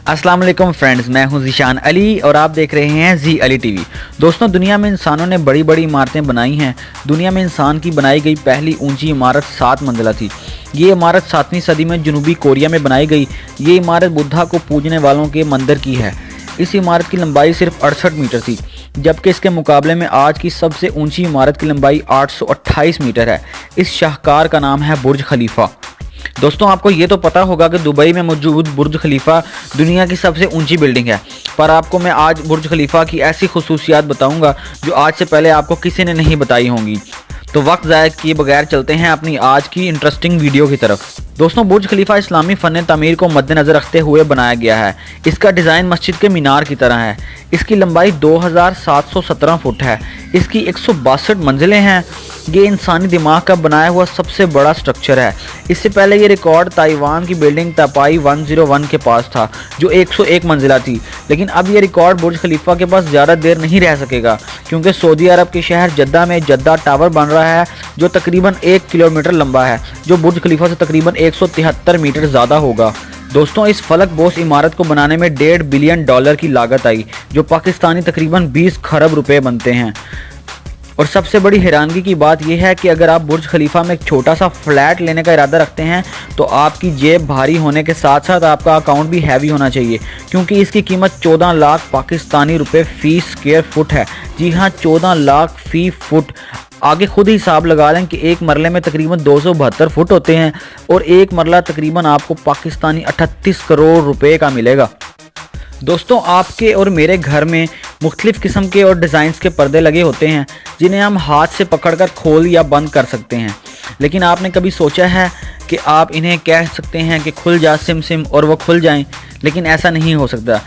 अस्सलाम वालेकुम फ्रेंड्स, मैं हूं ज़ीशान अली और आप देख रहे हैं जी अली टीवी। दोस्तों, दुनिया में इंसानों ने बड़ी बड़ी इमारतें बनाई हैं। दुनिया में इंसान की बनाई गई पहली ऊंची इमारत 7 मंजिला थी। ये इमारत 7वीं सदी में जनूबी कोरिया में बनाई गई। ये इमारत बुद्धा को पूजने वालों के मंदिर की है। इस इमारत की लंबाई सिर्फ 68 मीटर थी, जबकि इसके मुकाबले में आज की सबसे ऊंची इमारत की लंबाई 828 मीटर है। इस शाहकार का नाम है बुर्ज खलीफा। दोस्तों, आपको ये तो पता होगा कि दुबई में मौजूद बुर्ज खलीफा दुनिया की सबसे ऊंची बिल्डिंग है, पर आपको मैं आज बुर्ज खलीफा की ऐसी खुसूसियात बताऊंगा जो आज से पहले आपको किसी ने नहीं बताई होंगी। तो वक्त ज़ाया किए बगैर चलते हैं अपनी आज की इंटरेस्टिंग वीडियो की तरफ। दोस्तों, बुर्ज खलीफा इस्लामी फ़न तामीर को मद्देनज़र रखते हुए बनाया गया है। इसका डिज़ाइन मस्जिद के मीनार की तरह है। इसकी लंबाई 2717 फुट है। इसकी 162 मंजिलें हैं। ये इंसानी दिमाग का बनाया हुआ सबसे बड़ा स्ट्रक्चर है। इससे पहले ये रिकॉर्ड ताइवान की बिल्डिंग तापाई 101 के पास था, जो 101 मंजिला थी। लेकिन अब ये रिकॉर्ड बुर्ज खलीफा के पास ज़्यादा देर नहीं रह सकेगा, क्योंकि सऊदी अरब के शहर जद्दा में जद्दा टावर बन रहा है, जो तकरीबन 1 किलोमीटर लंबा है, जो बुर्ज खलीफा से तकरीबन 173 मीटर ज़्यादा होगा। दोस्तों, इस फलक बोस इमारत को बनाने में $1.5 बिलियन की लागत आई, जो पाकिस्तानी तकरीबन 20 खरब रुपए बनते हैं। और सबसे बड़ी हैरानगी की बात यह है कि अगर आप बुर्ज खलीफा में एक छोटा सा फ्लैट लेने का इरादा रखते हैं तो आपकी जेब भारी होने के साथ साथ आपका अकाउंट भी हैवी होना चाहिए, क्योंकि इसकी कीमत 14 लाख पाकिस्तानी रुपए फी स्क्वायर फुट है। जी हाँ, 14 लाख फी फुट। आगे खुद ही हिसाब लगा लें कि एक मरले में तकरीबन 272 फुट होते हैं और एक मरला तकरीबन आपको पाकिस्तानी 38 करोड़ रुपए का मिलेगा। दोस्तों, आपके और मेरे घर में मुख्तलिफ़ किस्म के और डिज़ाइंस के पर्दे लगे होते हैं, जिन्हें हम हाथ से पकड़कर खोल या बंद कर सकते हैं। लेकिन आपने कभी सोचा है कि आप इन्हें कह सकते हैं कि खुल जा सिम सिम और वो खुल जाएं? लेकिन ऐसा नहीं हो सकता।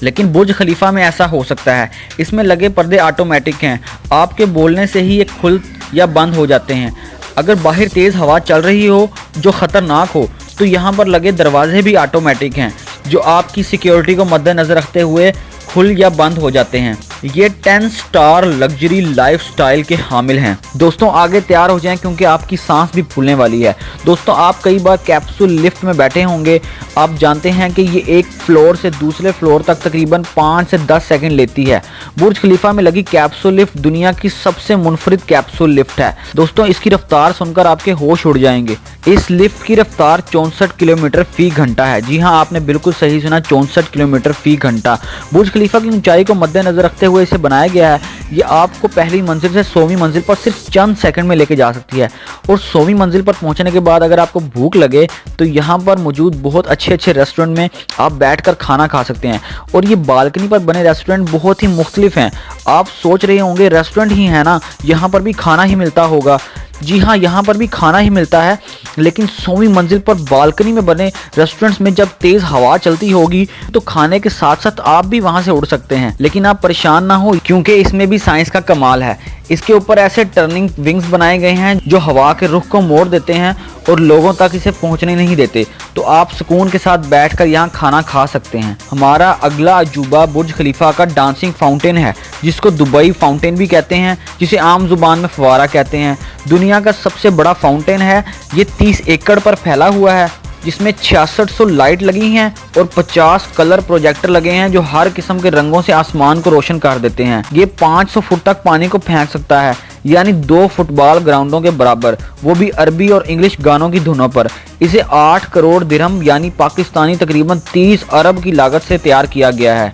लेकिन बुर्ज खलीफा में ऐसा हो सकता है। इसमें लगे पर्दे ऑटोमेटिक हैं। आपके बोलने से ही ये खुल या बंद हो जाते हैं। अगर बाहर तेज़ हवा चल रही हो जो ख़तरनाक हो, तो यहाँ पर लगे दरवाजे भी ऑटोमेटिक हैं, जो आपकी सिक्योरिटी को मद्देनज़र रखते हुए खुल या बंद हो जाते हैं। ये 10 स्टार लग्जरी लाइफस्टाइल के हामिल हैं। दोस्तों, आगे तैयार हो जाएं, क्योंकि आपकी सांस भी फूलने वाली है। दोस्तों, आप कई बार कैप्सूल लिफ्ट में बैठे होंगे। आप जानते हैं कि ये एक फ्लोर से दूसरे फ्लोर तक तकरीबन 5 से 10 सेकंड लेती है। बुर्ज खलीफा में लगी कैप्सूल लिफ्ट दुनिया की सबसे मुनफरिद कैप्सूल लिफ्ट है। दोस्तों, इसकी रफ्तार सुनकर आपके होश उड़ जाएंगे। इस लिफ्ट की रफ्तार 64 किलोमीटर फी घंटा है। जी हाँ, आपने बिल्कुल सही सुना, 64 किलोमीटर फी घंटा। बुर्ज खलीफा की ऊंचाई को मद्देनजर रखते हुए इसे बनाया गया है। ये आपको पहली मंजिल से 100वीं मंजिल पर सिर्फ चंद सेकंड में लेके जा सकती है। और 100वीं मंजिल पर पहुंचने के बाद अगर आपको भूख लगे तो यहाँ पर मौजूद बहुत अच्छे रेस्टोरेंट में आप बैठकर खाना खा सकते हैं। और ये बालकनी पर बने रेस्टोरेंट बहुत ही मुख्तलिफ हैं। आप सोच रहे होंगे रेस्टोरेंट ही है ना, यहाँ पर भी खाना ही मिलता होगा। जी हाँ, यहाँ पर भी खाना ही मिलता है, लेकिन 100वीं मंजिल पर बालकनी में बने रेस्टोरेंट्स में जब तेज़ हवा चलती होगी तो खाने के साथ साथ आप भी वहाँ से उड़ सकते हैं। लेकिन आप परेशान ना हो, क्योंकि इसमें भी साइंस का कमाल है। इसके ऊपर ऐसे टर्निंग विंग्स बनाए गए हैं जो हवा के रुख को मोड़ देते हैं और लोगों तक इसे पहुंचने नहीं देते, तो आप सुकून के साथ बैठकर यहाँ खाना खा सकते हैं। हमारा अगला अजूबा बुर्ज खलीफा का डांसिंग फाउंटेन है, जिसको दुबई फाउंटेन भी कहते हैं, जिसे आम जुबान में फवारा कहते हैं। दुनिया का सबसे बड़ा फाउंटेन है। ये 30 एकड़ पर फैला हुआ है, जिसमें 6600 लाइट लगी हैं और 50 कलर प्रोजेक्टर लगे हैं, जो हर किस्म के रंगों से आसमान को रोशन कर देते हैं। ये 500 फुट तक पानी को फेंक सकता है, यानी 2 फुटबॉल ग्राउंडों के बराबर, वो भी अरबी और इंग्लिश गानों की धुनों पर। इसे 8 करोड़ दिरहम यानी पाकिस्तानी तकरीबन 30 अरब की लागत से तैयार किया गया है।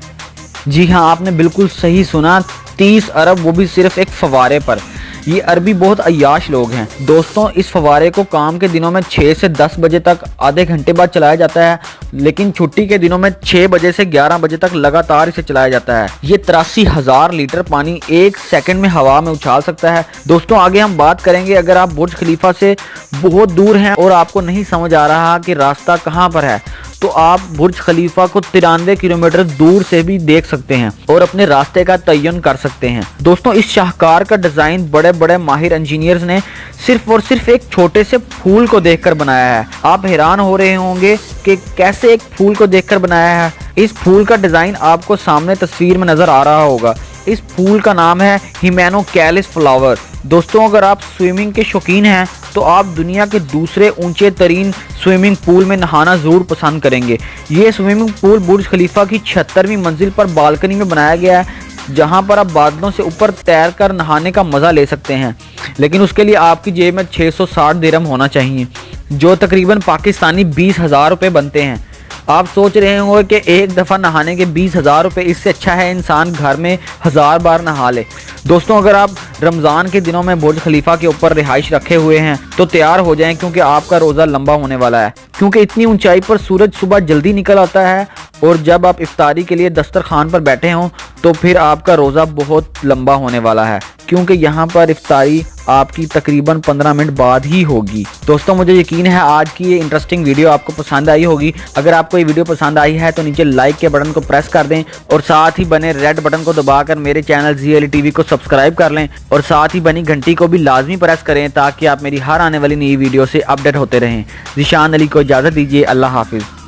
जी हाँ, आपने बिल्कुल सही सुना, 30 अरब, वो भी सिर्फ एक फवारे पर। ये अरबी बहुत अय्याश लोग हैं। दोस्तों, इस फवारे को काम के दिनों में 6 से 10 बजे तक आधे घंटे बाद चलाया जाता है, लेकिन छुट्टी के दिनों में 6 बजे से 11 बजे तक लगातार इसे चलाया जाता है। ये 83,000 लीटर पानी 1 सेकंड में हवा में उछाल सकता है। दोस्तों, आगे हम बात करेंगे, अगर आप बुर्ज खलीफा से बहुत दूर हैं और आपको नहीं समझ आ रहा कि रास्ता कहाँ पर है, तो आप बुर्ज खलीफा को 93 किलोमीटर दूर से भी देख सकते हैं और अपने रास्ते का तयन कर सकते हैं। दोस्तों, इस शाहकार का डिज़ाइन बड़े बड़े माहिर इंजीनियर्स ने सिर्फ और सिर्फ एक छोटे से फूल को देखकर बनाया है। आप हैरान हो रहे होंगे कि कैसे एक फूल को देखकर बनाया है। इस फूल का डिज़ाइन आपको सामने तस्वीर में नज़र आ रहा होगा। इस फूल का नाम है हिमेनोकैलिस फ्लावर। दोस्तों अगर आप स्विमिंग के शौकीन हैं तो आप दुनिया के दूसरे ऊंचे तरीन स्विमिंग पूल में नहाना ज़रूर पसंद करेंगे। ये स्विमिंग पूल बुर्ज खलीफा की 76वीं मंजिल पर बालकनी में बनाया गया है, जहां पर आप बादलों से ऊपर तैर कर नहाने का मज़ा ले सकते हैं। लेकिन उसके लिए आपकी जेब में 660 दिरहम होना चाहिए, जो तकरीबन पाकिस्तानी 20,000 रुपये बनते हैं। आप सोच रहे होंगे कि एक दफ़ा नहाने के 20,000 रुपये, इससे अच्छा है इंसान घर में 1000 बार नहा ले। दोस्तों अगर आप रमज़ान के दिनों में बुर्ज खलीफा के ऊपर रिहाइश रखे हुए हैं तो तैयार हो जाएं, क्योंकि आपका रोज़ा लंबा होने वाला है। क्योंकि इतनी ऊंचाई पर सूरज सुबह जल्दी निकल आता है और जब आप इफ्तारी के लिए दस्तरखान पर बैठे हों तो फिर आपका रोज़ा बहुत लंबा होने वाला है, क्योंकि यहाँ पर इफ्तारी आपकी तकरीबन 15 मिनट बाद ही होगी। दोस्तों मुझे यकीन है आज की ये इंटरेस्टिंग वीडियो आपको पसंद आई होगी। अगर आपको ये वीडियो पसंद आई है तो नीचे लाइक के बटन को प्रेस कर दें और साथ ही बने रेड बटन को दबाकर मेरे चैनल ZLTV को सब्सक्राइब कर लें और साथ ही बनी घंटी को भी लाजमी प्रेस करें ताकि आप मेरी हर आने वाली नई वीडियो से अपडेट होते रहें। ज़ीशान अली को इजाज़त दीजिए। अल्लाह हाफिज़।